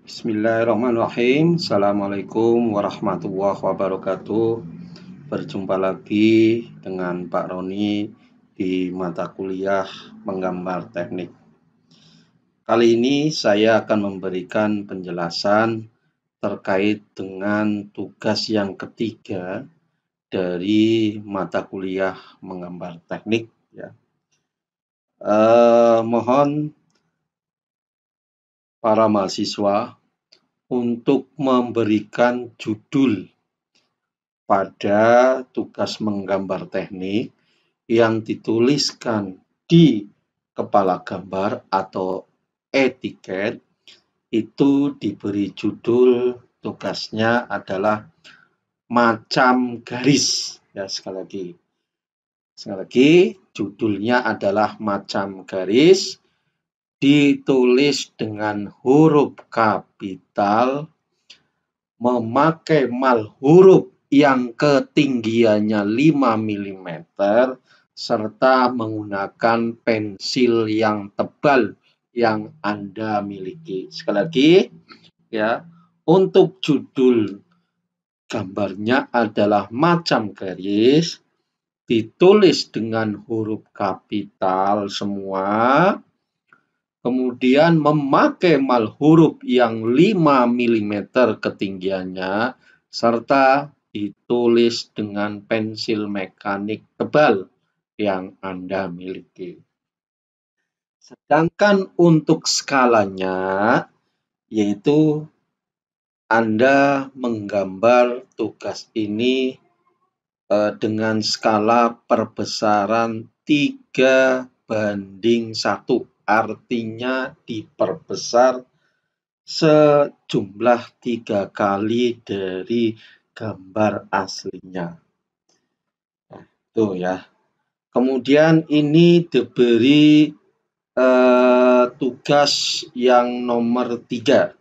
Bismillahirrahmanirrahim. Assalamualaikum warahmatullahi wabarakatuh. Berjumpa lagi dengan Pak Roni di mata kuliah menggambar teknik. Kali ini saya akan memberikan penjelasan terkait dengan tugas yang ketiga dari mata kuliah menggambar teknik. Ya. Mohon para mahasiswa untuk memberikan judul pada tugas menggambar teknik yang dituliskan di kepala gambar atau etiket itu diberi judul tugasnya adalah macam garis. Ya, sekali lagi judulnya adalah macam garis, ditulis dengan huruf kapital, memakai mal huruf yang ketinggiannya 5 mm serta menggunakan pensil yang tebal yang Anda miliki. Sekali lagi ya, untuk judul gambarnya adalah macam garis, ditulis dengan huruf kapital semua, kemudian memakai mal huruf yang 5 mm ketinggiannya, serta ditulis dengan pensil mekanik tebal yang Anda miliki. Sedangkan untuk skalanya, yaitu Anda menggambar tugas ini dengan skala perbesaran 3:1. Artinya diperbesar sejumlah 3 kali dari gambar aslinya. Nah, itu ya. Kemudian ini diberi tugas yang nomor 3.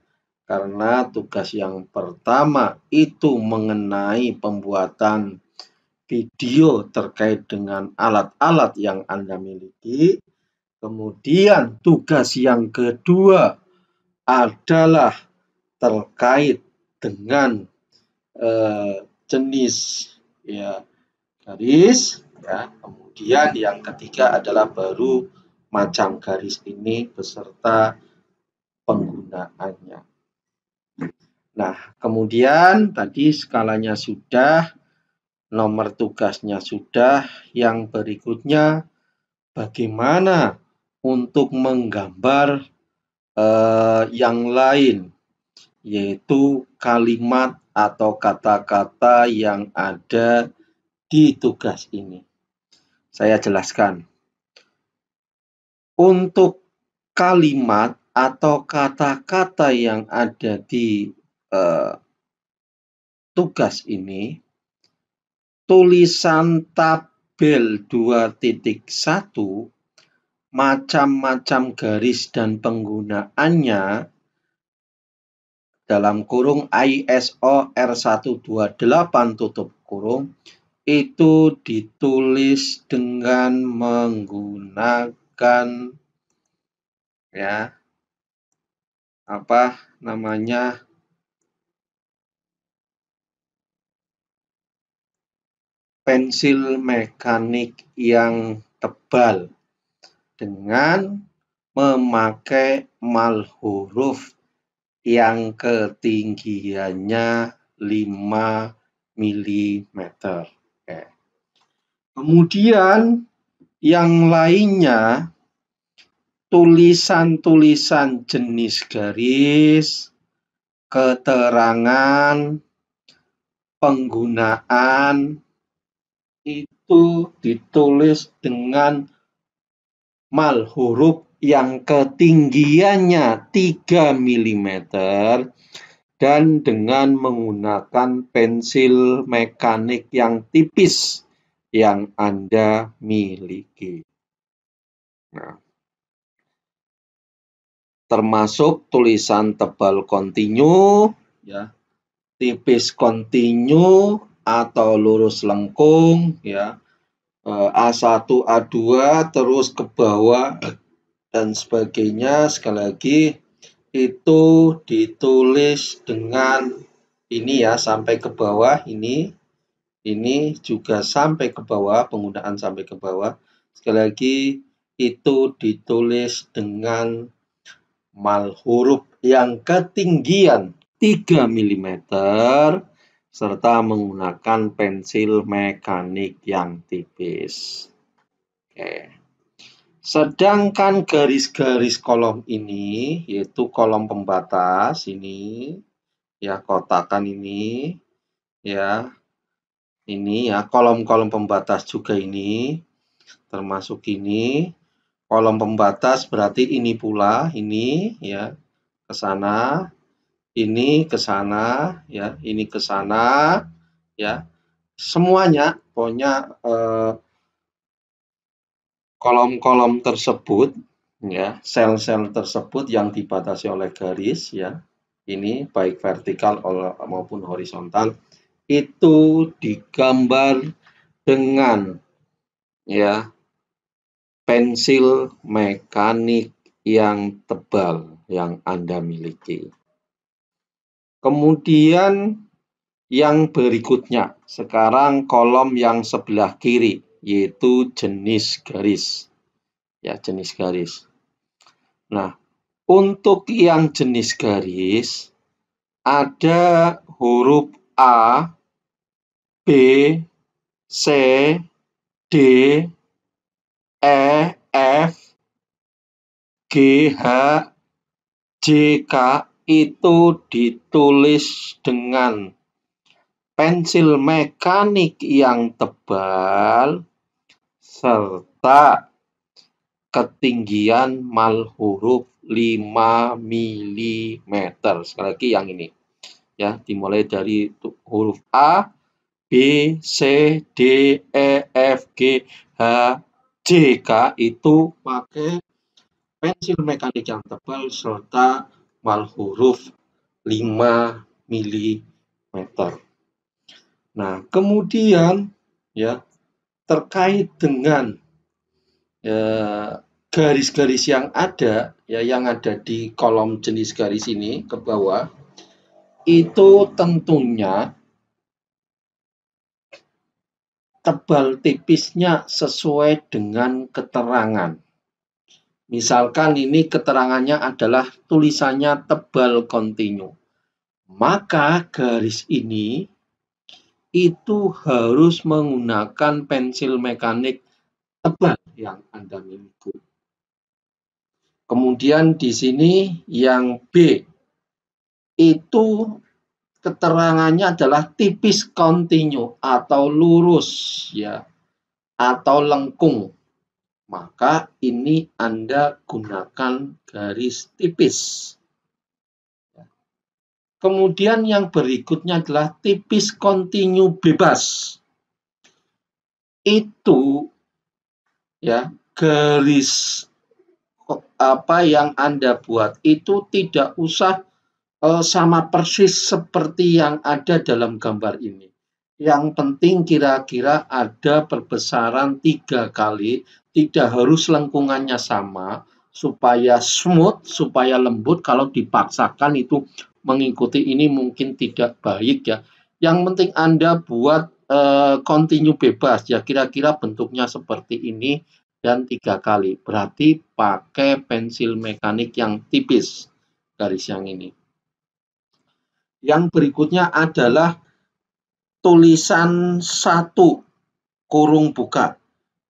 Karena tugas yang pertama itu mengenai pembuatan video terkait dengan alat-alat yang Anda miliki. Kemudian tugas yang kedua adalah terkait dengan jenis ya garis. Ya. Kemudian yang ketiga adalah baru macam garis ini beserta penggunaannya. Nah, kemudian tadi skalanya sudah, nomor tugasnya sudah, yang berikutnya bagaimana untuk menggambar yang lain, yaitu kalimat atau kata-kata yang ada di tugas ini. Saya jelaskan. Untuk kalimat atau kata-kata yang ada di tugas ini, tulisan tabel 2.1 macam-macam garis dan penggunaannya dalam kurung ISO R128 tutup kurung itu ditulis dengan menggunakan pensil mekanik yang tebal dengan memakai mal huruf yang ketinggiannya 5 mm. Kemudian yang lainnya, tulisan-tulisan jenis garis, keterangan, penggunaan itu ditulis dengan mal huruf yang ketinggiannya 3 mm dan dengan menggunakan pensil mekanik yang tipis yang Anda miliki. Nah, termasuk tulisan tebal kontinu, ya, tipis kontinu atau lurus lengkung, ya, A1, A2 terus ke bawah dan sebagainya. Sekali lagi itu ditulis dengan ini ya, sampai ke bawah ini juga sampai ke bawah, penggunaan sampai ke bawah. Sekali lagi, itu ditulis dengan mal huruf yang ketinggian 3 mm serta menggunakan pensil mekanik yang tipis. Oke. Sedangkan garis-garis kolom ini, yaitu kolom pembatas ini, ya kotakan ini, ya ini ya kolom-kolom pembatas juga ini, termasuk ini. Kolom pembatas berarti ini pula, ini ya ke sana, ini ke sana, ya ini ke sana, ya semuanya, pokoknya kolom-kolom tersebut, ya sel-sel tersebut yang dibatasi oleh garis, ya ini baik vertikal maupun horizontal, itu digambar dengan ya pensil mekanik yang tebal yang Anda miliki. Kemudian yang berikutnya, sekarang kolom yang sebelah kiri, yaitu jenis garis. Ya, jenis garis. Nah, untuk yang jenis garis, ada huruf A, B, C, D, E, F, G, H, J, K itu ditulis dengan pensil mekanik yang tebal serta ketinggian mal huruf 5 mm. Sekali lagi yang ini. Ya, dimulai dari huruf A, B, C, D, E, F, G, H, J, K itu pakai pensil mekanik yang tebal serta mal huruf 5 mm. Nah, kemudian ya terkait dengan garis-garis yang ada ya yang ada di kolom jenis garis ini ke bawah itu tentunya tebal tipisnya sesuai dengan keterangan. Misalkan ini keterangannya adalah tulisannya tebal kontinu. Maka garis ini itu harus menggunakan pensil mekanik tebal yang Anda miliki. Kemudian di sini yang B itu keterangannya adalah tipis kontinu atau lurus ya atau lengkung. Maka ini Anda gunakan garis tipis. Kemudian yang berikutnya adalah tipis kontinu bebas. Itu ya garis apa yang Anda buat itu tidak usah sama persis seperti yang ada dalam gambar ini. Yang penting kira-kira ada perbesaran 3 kali, tidak harus lengkungannya sama, supaya smooth, supaya lembut. Kalau dipaksakan itu mengikuti ini mungkin tidak baik ya. Yang penting Anda buat kontinu bebas ya, kira-kira bentuknya seperti ini dan 3 kali. Berarti pakai pensil mekanik yang tipis garis yang ini. Yang berikutnya adalah tulisan 1 kurung buka.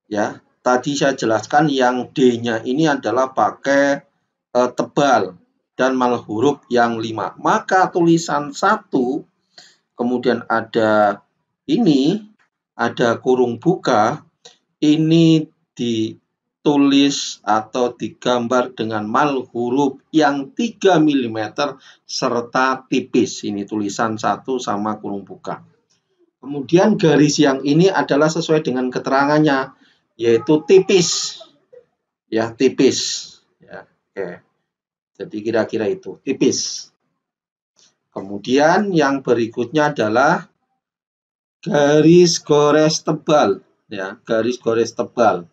Ya, tadi saya jelaskan yang D-nya ini adalah pakai tebal dan mal huruf yang 5. Maka tulisan 1 kemudian ada ini, ada kurung buka, ini ditulis atau digambar dengan mal huruf yang 3 mm serta tipis. Ini tulisan 1 sama kurung buka. Kemudian garis yang ini adalah sesuai dengan keterangannya, yaitu tipis. Ya, tipis. Ya, oke. Jadi kira-kira itu, tipis. Kemudian yang berikutnya adalah garis gores tebal. Ya, garis gores tebal.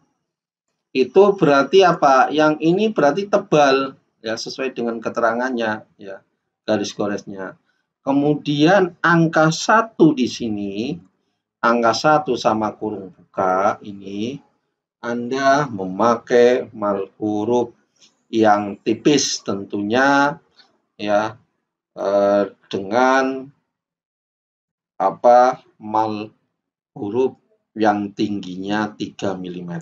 Itu berarti apa? Yang ini berarti tebal ya, sesuai dengan keterangannya ya, garis goresnya. Kemudian angka 1 di sini, angka 1 sama kurung buka ini Anda memakai huruf yang tipis tentunya ya, dengan huruf yang tingginya 3 mm.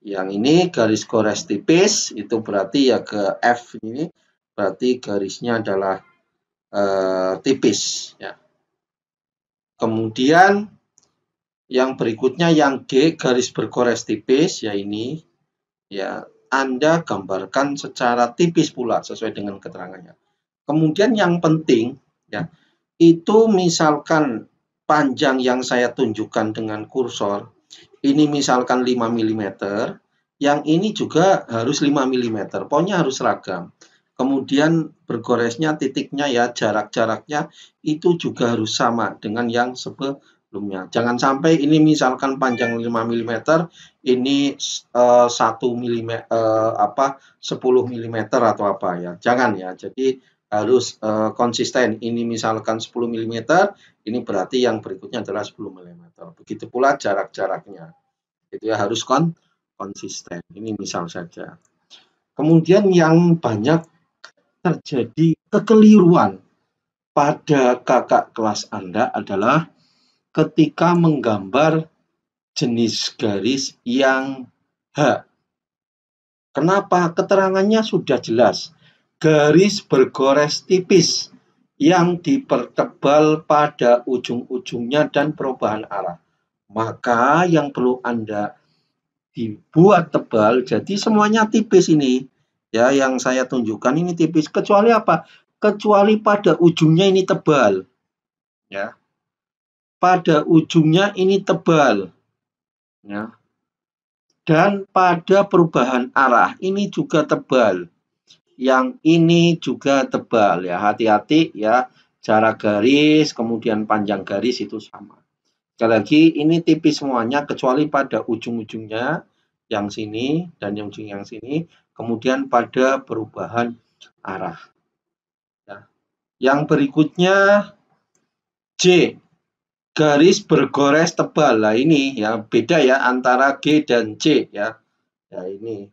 Yang ini garis gores tipis, itu berarti ya ke F ini, berarti garisnya adalah tipis. Ya. Kemudian yang berikutnya yang G, garis bergores tipis, ya ini, ya Anda gambarkan secara tipis pula sesuai dengan keterangannya. Kemudian yang penting, ya, itu misalkan panjang yang saya tunjukkan dengan kursor, ini misalkan 5 mm, yang ini juga harus 5 mm, pokoknya harus seragam. Kemudian bergoresnya, titiknya ya, jarak-jaraknya itu juga harus sama dengan yang sebelumnya. Jangan sampai ini misalkan panjang 5 mm, ini 1 mm, 10 mm atau apa ya. Jangan ya, jadi harus konsisten. Ini misalkan 10 mm, ini berarti yang berikutnya adalah 10 mm. Begitu pula jarak-jaraknya. Itu ya harus konsisten. Ini misal saja. Kemudian yang banyak terjadi kekeliruan pada kakak kelas Anda adalah ketika menggambar jenis garis yang H. Kenapa? Keterangannya sudah jelas. Garis bergores tipis yang dipertebal pada ujung-ujungnya dan perubahan arah. Maka yang perlu Anda dibuat tebal, jadi semuanya tipis ini. Ya, yang saya tunjukkan ini tipis. Kecuali apa? Kecuali pada ujungnya ini tebal. Ya. Pada ujungnya ini tebal. Ya. Dan pada perubahan arah ini juga tebal. Yang ini juga tebal ya. Hati-hati ya, jarak garis kemudian panjang garis itu sama. Sekali lagi ini tipis semuanya kecuali pada ujung-ujungnya yang sini dan yang ujung yang sini, kemudian pada perubahan arah. Ya. Yang berikutnya J, garis bergores tebal. Nah ini ya beda ya antara G dan C ya. Ya ini.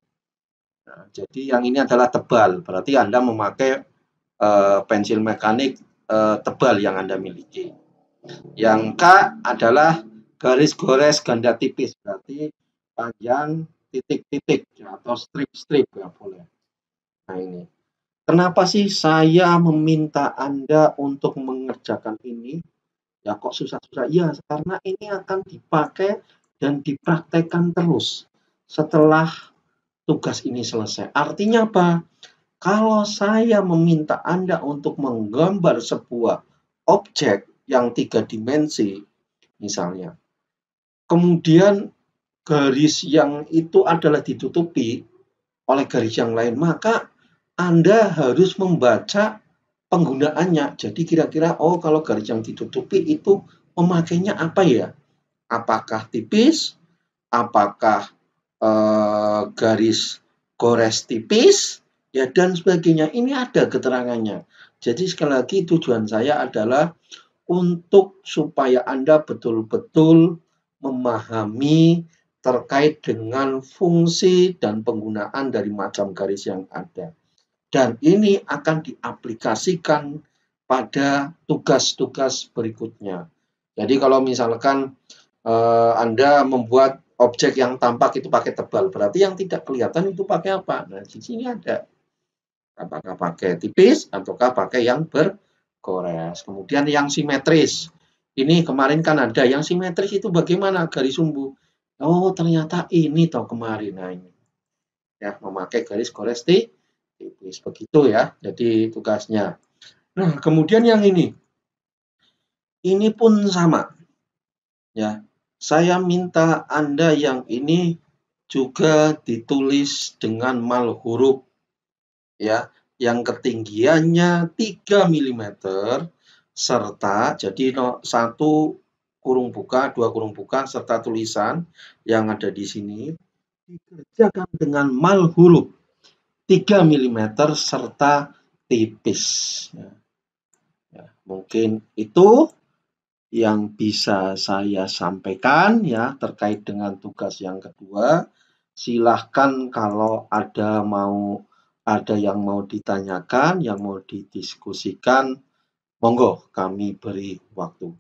Nah, jadi yang ini adalah tebal, berarti Anda memakai pensil mekanik tebal yang Anda miliki. Yang K adalah garis gores ganda tipis, berarti panjang titik-titik ya, atau strip-strip ya boleh. Nah ini. Kenapa sih saya meminta Anda untuk mengerjakan ini? Ya kok susah-susah? Ya karena ini akan dipakai dan dipraktekkan terus setelah tugas ini selesai. Artinya apa? Kalau saya meminta Anda untuk menggambar sebuah objek yang 3 dimensi, misalnya, kemudian garis yang itu adalah ditutupi oleh garis yang lain, maka Anda harus membaca penggunaannya. Jadi kira-kira, oh kalau garis yang ditutupi itu memakainya apa ya? Apakah tipis? Apakah garis gores tipis? Ya dan sebagainya. Ini ada keterangannya. Jadi sekali lagi tujuan saya adalah untuk supaya Anda betul-betul memahami terkait dengan fungsi dan penggunaan dari macam garis yang ada. Dan ini akan diaplikasikan pada tugas-tugas berikutnya. Jadi kalau misalkan Anda membuat objek yang tampak itu pakai tebal, berarti yang tidak kelihatan itu pakai apa? Nah, di sini ada. Apakah pakai tipis ataukah pakai yang bergores. Kemudian yang simetris. Ini kemarin kan ada yang simetris itu bagaimana garis sumbu. Oh ternyata ini toh kemarin. Nah ini ya memakai garis gores tipis begitu ya. Jadi tugasnya. Nah kemudian yang ini pun sama. Ya saya minta Anda yang ini juga ditulis dengan mal huruf ya, yang ketinggiannya 3 mm serta jadi 1 kurung buka, 2 kurung buka serta tulisan yang ada di sini dikerjakan dengan mal huruf 3 mm serta tipis. Mungkin itu yang bisa saya sampaikan ya terkait dengan tugas yang kedua. Silahkan kalau ada yang mau ditanyakan, yang mau didiskusikan, monggo kami beri waktu.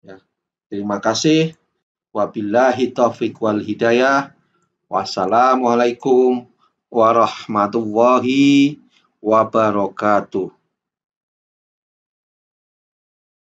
Ya, terima kasih. Wabillahi taufiq wal hidayah. Wassalamualaikum warahmatullahi wabarakatuh.